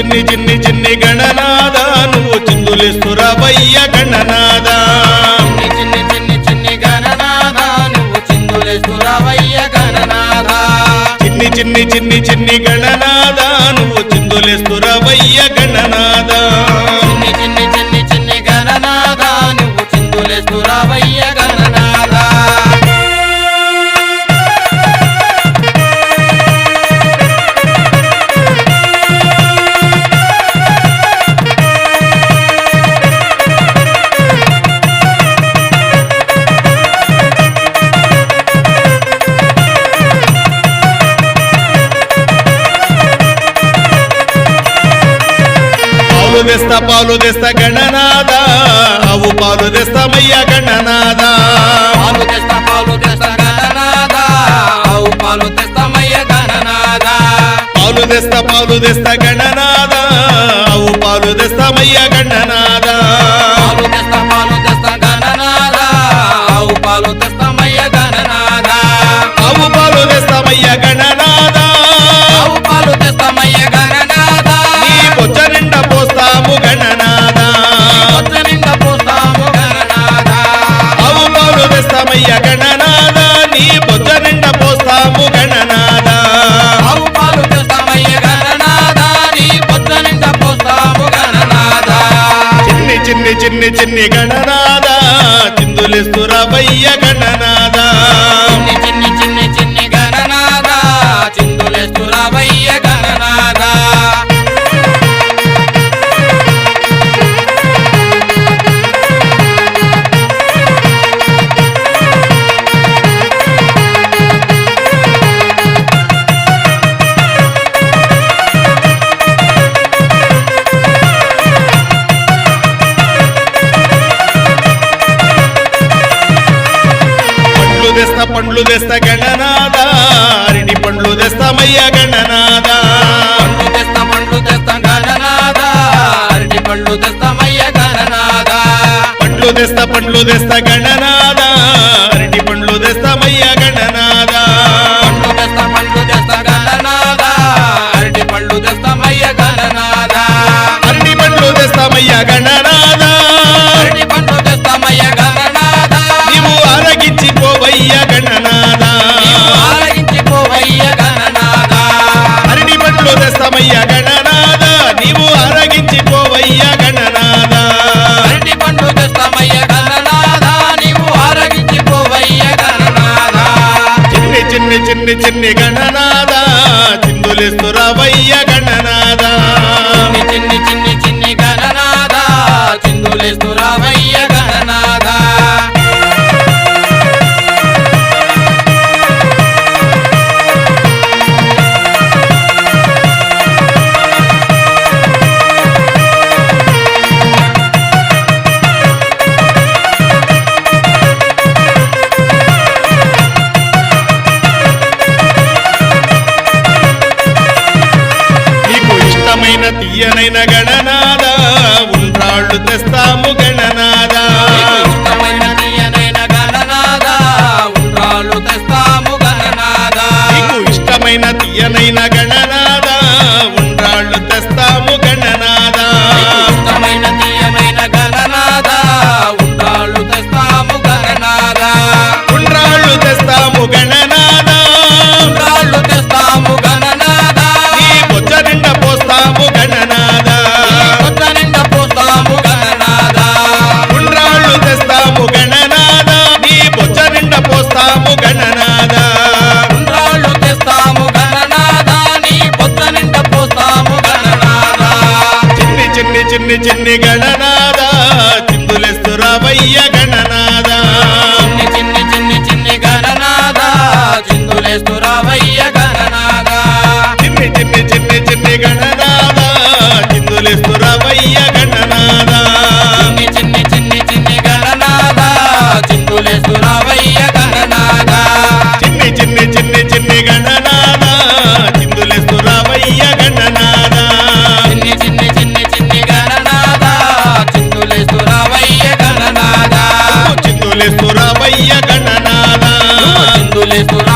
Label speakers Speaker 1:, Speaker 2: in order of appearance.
Speaker 1: చిన్ని చిన్ని చిన్ని గణనాద నువ్వు చిందులేస్తురావయ్య గణనాద
Speaker 2: చిన్ని చిన్ని చిన్ని గణనాద నువ్వు చిందులేస్తురావయ్య గణనాద
Speaker 1: చిన్ని చిన్ని చిన్ని చిన్ని గణనాద నువ్వు చిందులేస్తురావయ్య గణనాద
Speaker 2: చిన్ని చిన్ని చిన్ని చిన్ని గణనాద నువ్వు చిందులేస్తురావయ్య గణనాద
Speaker 1: పాలు తెస్తా గణనాద ఆవు పాలు తెస్తామయ్య గణనాద
Speaker 2: పాలు తెస్తా గణనాద ఆవు పాలు తెస్తామయ్య గణనాద
Speaker 1: పాలు తెస్తా గణనాద ఆవు పాలు తెస్తామయ్య గణనాద
Speaker 2: పాలు తెస్తా గణనాద ఆవు పాలు తెస్తామయ్య గణనాద
Speaker 1: ఆవు పాలు తెస్తామయ్య గణనాద
Speaker 2: ఆవు పాలు తెస్తామయ్య గణనాద
Speaker 1: నీ బొచ్చ నిండా పోస్తాము గణనాద
Speaker 2: బొచ్చ నిండా పోస్తాము గణనాద
Speaker 1: ఆవు పాలు తెస్తామయ్య గణనాద నీ బొచ్చ నిండా పోస్తాము గణనాద
Speaker 2: ఆవు పాలు తెస్తామయ్య గణనాద నీ బొచ్చ నిండా పోస్తాము గణనాద
Speaker 1: చిన్ని చిన్ని చిన్ని చిన్ని గణనాద చిందులేస్తురావయ్య గణనాద
Speaker 2: చిన్ని చిన్ని చిన్ని చిన్ని గణనాద చిందులేస్తురావయ్య గణనాద
Speaker 1: పండ్లు తెస్తా గణనాద అరటి పండ్లు తెస్తామయ్య గణనాద
Speaker 2: పండ్లు తెస్తా గణనాద అరటి పళ్ళు తెస్తామయ్య గణనాద
Speaker 1: పండ్లు తెస్తా గణనాద అరటి పండ్లు తెస్తామయ్య గణనాద
Speaker 2: పండ్లు తెస్తా గణనాద అరటి పళ్ళు తెస్తామయ్య గణనాద
Speaker 1: అరటి పండ్లు తెస్తామయ్య గణనాద
Speaker 2: అరటి పండ్లు తెస్తామయ్య గణనాద
Speaker 1: నీవు ఆరగించిపోవయ్య గణనాద
Speaker 2: ఆరగించిపోవయ్య గణనాద
Speaker 1: అరటి పండ్లు తెస్తామయ్య గణనాద నీవు ఆరగించిపోవయ్య గణనాద
Speaker 2: అరటి పండ్లు తెస్తామయ్య గణనాద నీవు ఆరగించిపోవయ్య గణనాద
Speaker 1: చిన్ని చిన్ని చిన్ని చిన్ని గణనాద చిందులేస్తురావయ్య గణనాద
Speaker 2: చిన్ని చిన్ని చిన్ని గణనాద చిందులేస్తురావయ్య గణనాద
Speaker 1: తీయనైన గణనాద ఉండ్రాళ్ళు తెస్తాము గణనాద
Speaker 2: ఇష్టమైన తీయనైన గణనాద ఉండ్రాళ్ళు తెస్తాము గణనాద
Speaker 1: నీకు ఇష్టమైన తీయనైన గణనాద ఉండ్రాళ్ళు తెస్తాము గణనాద
Speaker 2: ఇష్టమైన తీయమైన గణనాద ఉండ్రాళ్ళు తెస్తాము గణనాద
Speaker 1: ఉండ్రాళ్ళు తెస్తాము గణనాద
Speaker 2: ఉండ్రాళ్ళు తెస్తాము గణనాద
Speaker 1: నీ బొచ్చ నిండా పోస్తాము గణనాద
Speaker 2: బొచ్చ నిండా పోస్తాము గణనాద
Speaker 1: ఉండ్రాళ్ళు తెస్తాము గణనాద నీ బొచ్చ నిండా పోస్తాము గణనాద
Speaker 2: ఉండ్రాళ్ళు తెస్తాము గణనాద నీ బొచ్చ నిండా పోస్తాము గణనాద
Speaker 1: చిన్ని చిన్ని చిన్ని చిన్ని గణనాద చిందులేస్తురావయ్య గణనాద
Speaker 2: చిన్ని చిన్ని చిన్ని చిన్ని గణనాద చిందులేస్తురావయ్య గణనాద
Speaker 1: చిన్ని చిన్ని చిన్ని చిన్ని గణనాద చిందులేస్తురావయ్య గణనాద
Speaker 2: చిన్ని చిన్ని చిన్ని చిన్ని గణనాద చిందులేస్తురావయ్య గణనాద
Speaker 1: చిన్ని చిన్ని చిన్ని చిన్ని గణనాద చిందులేస్తురావయ్య గణనాద
Speaker 2: చిన్ని చిన్ని చిన్ని చిన్ని గణనాద చిందులేస్తురావయ్య గణనాద
Speaker 1: చిందులేస్తురావయ్య గణనాద
Speaker 2: చిందులేస్తురా